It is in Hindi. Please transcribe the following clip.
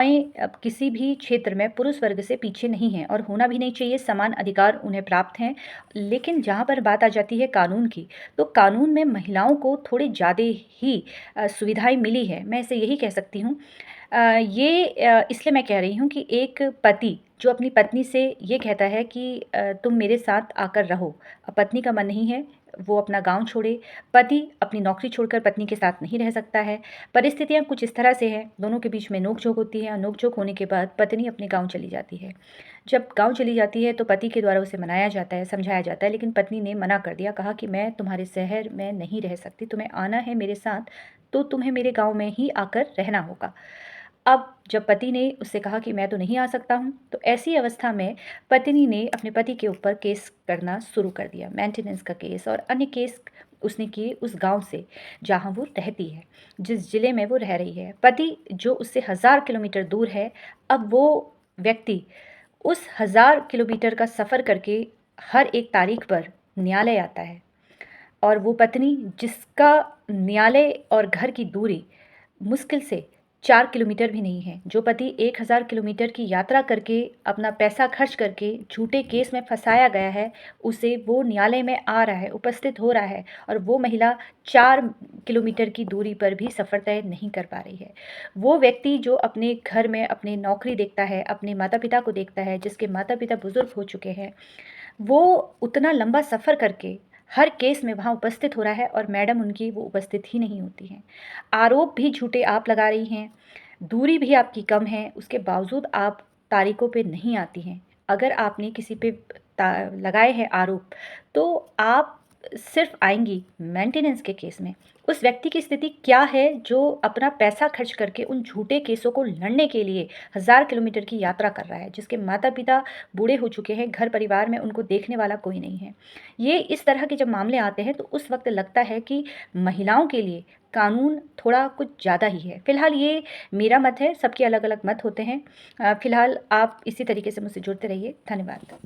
अब किसी भी क्षेत्र में पुरुष वर्ग से पीछे नहीं हैं और होना भी नहीं चाहिए, समान अधिकार उन्हें प्राप्त हैं। लेकिन जहाँ पर बात आ जाती है कानून की, तो कानून में महिलाओं को थोड़ी ज़्यादा ही सुविधाएँ मिली है, मैं इसे यही कह सकती हूँ। इसलिए मैं कह रही हूँ कि एक पति जो अपनी पत्नी से ये कहता है कि तुम मेरे साथ आकर रहो, अब पत्नी का मन नहीं है, वो अपना गाँव छोड़े, पति अपनी नौकरी छोड़कर पत्नी के साथ नहीं रह सकता है। परिस्थितियाँ कुछ इस तरह से हैं, दोनों के बीच में नोक-झोंक होती है और नोक-झोंक होने के बाद पत्नी अपने गाँव चली जाती है। जब गाँव चली जाती है तो पति के द्वारा उसे मनाया जाता है, समझाया जाता है, लेकिन पत्नी ने मना कर दिया, कहा कि मैं तुम्हारे शहर में नहीं रह सकती, तुम्हें आना है मेरे साथ, तो तुम्हें मेरे गाँव में ही आकर रहना होगा। अब जब पति ने उससे कहा कि मैं तो नहीं आ सकता हूँ, तो ऐसी अवस्था में पत्नी ने अपने पति के ऊपर केस करना शुरू कर दिया, मेंटेनेंस का केस और अन्य केस उसने किए उस गाँव से, जहाँ वो रहती है, जिस ज़िले में वो रह रही है। पति जो उससे 1000 किलोमीटर दूर है, अब वो व्यक्ति उस 1000 किलोमीटर का सफ़र करके हर एक तारीख पर न्यायालय आता है और वो पत्नी जिसका न्यायालय और घर की दूरी मुश्किल से 4 किलोमीटर भी नहीं है, जो पति 1000 किलोमीटर की यात्रा करके अपना पैसा खर्च करके झूठे केस में फँसाया गया है, उसे वो न्यायालय में आ रहा है, उपस्थित हो रहा है और वो महिला 4 किलोमीटर की दूरी पर भी सफ़र तय नहीं कर पा रही है। वो व्यक्ति जो अपने घर में अपनी नौकरी देखता है, अपने माता-पिता को देखता है, जिसके माता-पिता बुज़ुर्ग हो चुके हैं, वो उतना लंबा सफ़र करके हर केस में वहाँ उपस्थित हो रहा है और मैडम उनकी वो उपस्थित ही नहीं होती हैं। आरोप भी झूठे आप लगा रही हैं, दूरी भी आपकी कम है, उसके बावजूद आप तारीखों पे नहीं आती हैं। अगर आपने किसी पे लगाए हैं आरोप, तो आप सिर्फ़ आएँगी मेंटेनेंस के केस में। उस व्यक्ति की स्थिति क्या है जो अपना पैसा खर्च करके उन झूठे केसों को लड़ने के लिए 1000 किलोमीटर की यात्रा कर रहा है, जिसके माता-पिता बूढ़े हो चुके हैं, घर परिवार में उनको देखने वाला कोई नहीं है। ये इस तरह के जब मामले आते हैं तो उस वक़्त लगता है कि महिलाओं के लिए कानून थोड़ा कुछ ज़्यादा ही है। फ़िलहाल ये मेरा मत है, सबके अलग-अलग मत होते हैं। फ़िलहाल आप इसी तरीके से मुझसे जुड़ते रहिए। धन्यवाद।